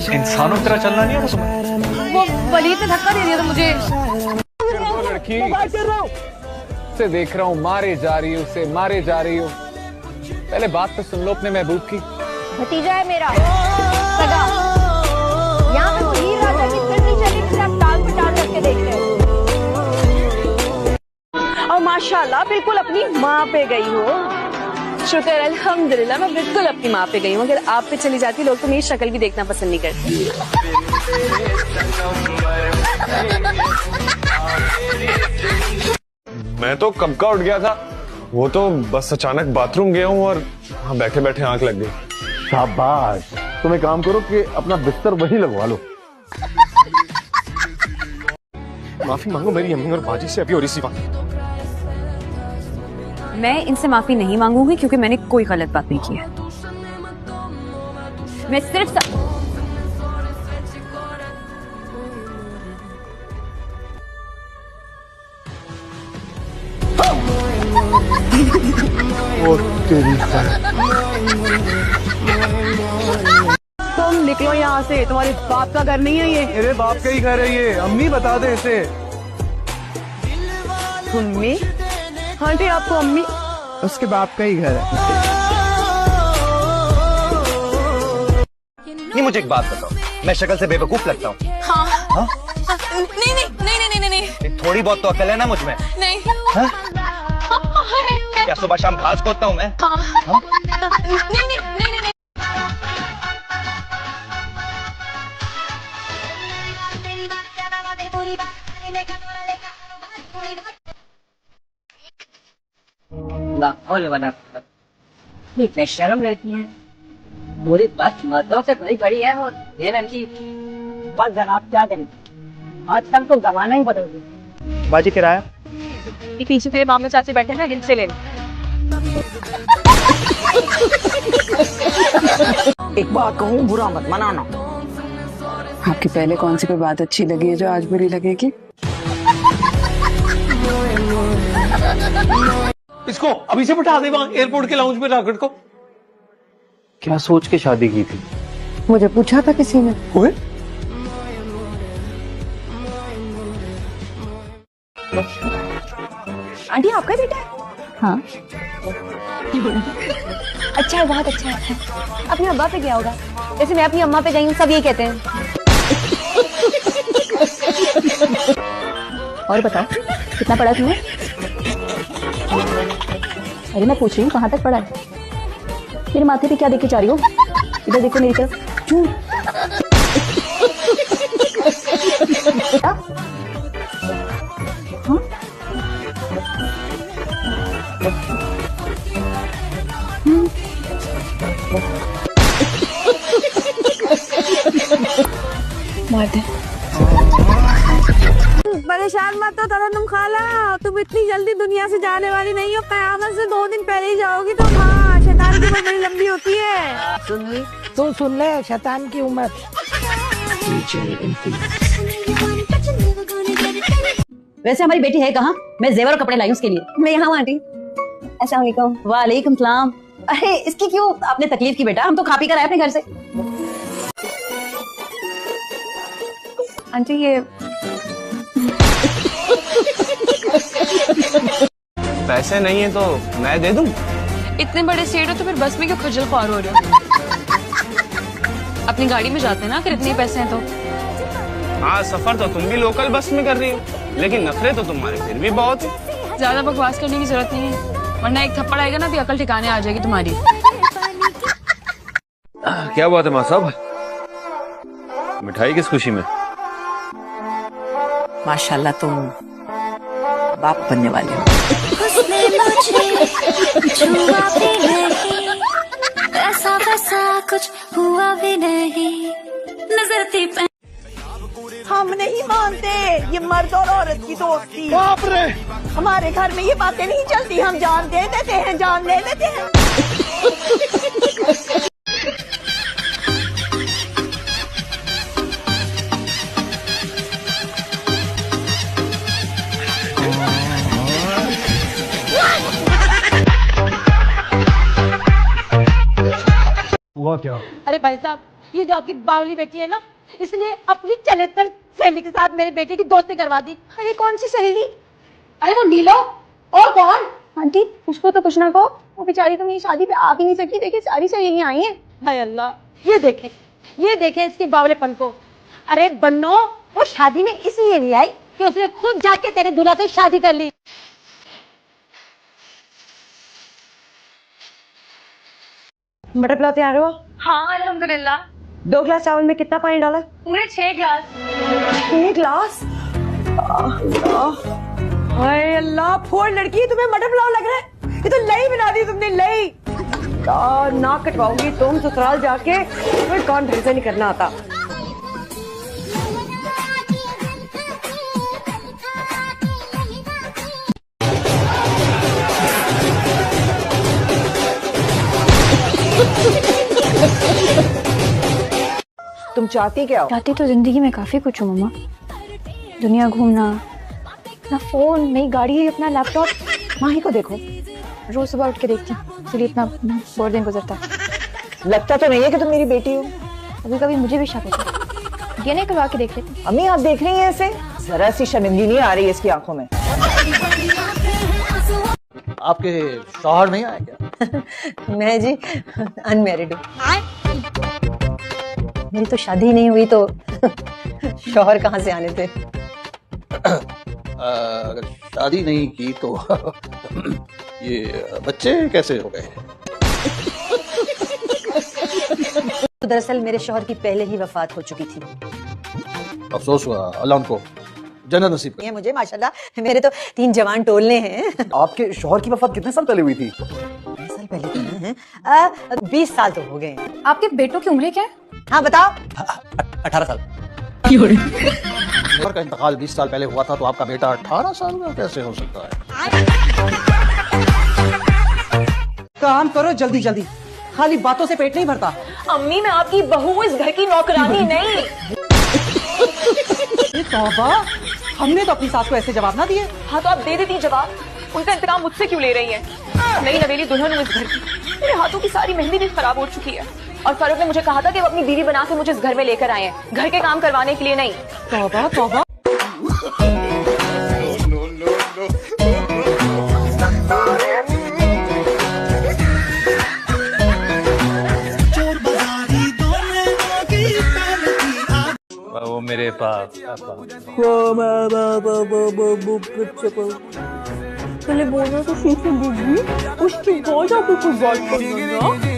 इंसानों की तरह चलना नहीं आता तुम्हें? वो वलीद ने धक्का दे दिया था मुझे। लड़की से देख रहा हूँ, मारे जा रही हो, उसे मारे जा रही हो। पहले बात तो सुन लो अपने महबूब की। भतीजा है मेरा सगा। यहाँ पे वो हीर राजा की फिल्म नहीं चली जिसे आप टाल पे टाल करके देख रहे हो। और माशाल्लाह बिल्कुल अपनी माँ पे गई हो। शुक्र अल्हम्दुलिल्लाह, मैं बिल्कुल अपनी माँ पे गई हूँ। अगर आप पे चली जाती लोग तो मेरी शक्ल भी देखना पसंद नहीं करते। मैं तो कब का उठ गया था, वो तो बस अचानक बाथरूम गया हूँ और वहाँ बैठे बैठे आंख लग गई। शाबाश, तुम एक काम करो कि अपना बिस्तर वही लगवा लो। माफी मांगो मेरी अम्मी और बाजी से अभी और इसी बात। मैं इनसे माफी नहीं मांगूंगी क्योंकि मैंने कोई गलत बात नहीं की है। मैं सिर्फ ओ तेरी तुम निकलो यहाँ से, तुम्हारे बाप का घर नहीं है ये। मेरे बाप का ही घर है ये, अम्मी बता दे इसे। अम्मी? हाँ जी, आपको अम्मी? उसके बाप का ही घर है। नहीं, मुझे एक बात बताओ, मैं शक्ल से बेवकूफ लगता हूँ? हाँ। हाँ? नहीं नहीं नहीं नहीं नहीं नहीं थोड़ी बहुत तो अकल है ना मुझ में? नहीं। हाँ? क्या सुबह शाम घास खोदता हूँ मैं? हाँ। हाँ? नहीं नहीं नहीं नहीं। इतने शर्म रहती है, बुरी बात मर्दों से बड़ी बड़ी है। और ये लड़की बस जनाब क्या करें, आजकल तो जमाना ही बदल गया। बाजी किराया पीछे तेरे मामले चाची बैठे ना, इनसे ले। एक बात कहूँ, बुरा मत मनाना। आपकी पहले कौन सी कोई बात अच्छी लगी है जो आज बुरी लगेगी? इसको अभी से बिठा दे वहाँ एयरपोर्ट के लाउंज में रॉकेट को। क्या सोच के शादी की थी? मुझे पूछा था किसी ने। ओए? आंटी आपका बेटा है? हाँ। अच्छा है, बहुत अच्छा है। अपनी अब्बा पे गया होगा, जैसे मैं अपनी अम्मा पे गई हूँ, सब ये कहते हैं। और बताओ कितना पढ़ा तुमने? अरे मैं पूछ रही हूँ कहाँ तक पढ़ा है? मेरे माथे पे क्या देखे जा रही हो? इधर देखो मेरी तरफ। क्यों? मार दे। परेशान मत हो तरन्नुम खाला, तुम इतनी जल्दी दुनिया से जाने वाली नहीं हो। क़यामत से 2 दिन पहले ही जाओगी तुम। हाँ, शैतान की उम्र बड़ी लंबी होती है। तू सुन ले, शैतान की उम्र। वैसे हमारी बेटी है कहाँ? मैं जेवर और कपड़े लाई उसके लिए। मैं यहाँ हूँ आंटी। अस्सलाम वालेकुम। वालेकुम सलाम। अरे इसकी क्यों आपने तकलीफ की बेटा? हम तो खा पी कर आए अपने घर से। आंटी ये पैसे नहीं है तो मैं दे दूं? इतने बड़े सेठ हो तो फिर बस में क्यों खज्जल ख्वार हो रहे हो? अपनी गाड़ी में जाते हैं ना, अगर इतने पैसे हैं तो। हाँ, सफर तो तुम भी लोकल बस में कर रही हो, लेकिन नखरे तो तुम्हारे फिर भी बहुत है। ज्यादा बकवास करने की जरूरत नहीं है, वरना एक थप्पड़ आएगा ना तो अकल ठिकाने आ जाएगी तुम्हारी। क्या बात है माँ साहब, मिठाई किस खुशी में? माशाल्लाह तुम बाप बनने वाले हो। ऐसा वैसा कुछ हुआ भी नहीं, नजर थी। हम नहीं मानते ये मर्द और औरत की दोस्ती। बाप रे, हमारे घर में ये बातें नहीं चलती। हम जान दे देते हैं, जान ले लेते हैं। हुआ क्या? अरे भाई साहब, ये जो आपकी बावली बेटी है ना, इसलिए अपनी चलेतर सहेली के साथ मेरे बेटे की दोस्ती करवा दी। अरे कौन सी सहेली? अरे वो नीलो, और कौन? आंटी उसको तो कुछ ना कहो, वो बेचारी तो मेरी शादी पे आ भी नहीं सकी। देखिए सारी सहेलियां आई हैं। हाय अल्लाह, ये देखे इसके बावलेपन को। अरे बन्नो, वो शादी में इसलिए नहीं आई कि उसने खुद जाके तेरे दूल्हा से शादी कर ली। मटर पुलाव तैयार हुआ? हाँ अल्हम्दुलिल्लाह। 2 गिलास चावल में कितना पानी डाला? पूरे 6 ग्लास। 1 गिलास? हाय अल्लाह, फोड़ लड़की, तुम्हें मटर पुलाव लग रहा है? ये तो लई बना दी तुमने, लई। ना कटवाऊंगी तुम ससुराल जाके, तुम्हें कौन ढंग से नहीं करना आता। तुम चाहती क्या हो? चाहती तो जिंदगी में काफी कुछ हूँ मम्मा। दुनिया घूमना, अपना फोन, नई गाड़ी, अपना लैपटॉप। माही को देखो, रोज सुबह उठ के देखती हूँ, इसलिए इतना बोर दिन गुजरता है। लगता तो नहीं है कि तुम मेरी बेटी हो। कभी कभी मुझे भी शक होता है। ये नहीं करवा के देख लेती। अम्मी आप देख रही हैं ऐसे? जरा सी शर्मिंदगी नहीं आ रही है इसकी आंखों में। आपके शौहर नहीं आए क्या? मैं जी अनमैरिड हूँ। मेरी तो शादी नहीं हुई तो शौहर कहाँ से आने थे? अगर शादी नहीं की तो ये बच्चे कैसे हो गए? तो दरअसल मेरे शौहर की पहले ही वफात हो चुकी थी। अफसोस हुआ, अल्लाह उनको जन्नत नसीब करे। ये मुझे माशाल्लाह मेरे तो 3 जवान टोलने हैं। आपके शौहर की वफात कितने साल पहले हुई थी? 20 साल पहले तो हैं। 20 साल तो हो गए हैं। आपके बेटों की उम्र क्या है? हाँ बताओ। 18 साल। शौहर का इंतकाल 20 साल पहले हुआ था तो आपका बेटा 18 साल में कैसे हो सकता है? काम करो जल्दी जल्दी, खाली बातों से पेट नहीं भरता। अम्मी मैं आपकी बहू हूँ, इस घर की नौकरानी नहीं। तौबा, हमने तो अपनी सास को ऐसे जवाब ना दिए। हाँ तो आप दे देती जवाब, उनका इंतकाम मुझसे क्यों ले रही है? नई नवेली दुल्हन हूँ इस घर की, मेरे हाथों की सारी मेहंदी भी खराब हो चुकी है। और फारूक ने मुझे कहा था कि वो अपनी बीवी बना के मुझे इस घर में लेकर आए हैं, घर के काम करवाने के लिए नहीं। तौबा तौबा। वो मेरे पास पहले बोलना तो ठीक है बीबी, उसकी बहुत आपको कुछ बात करना।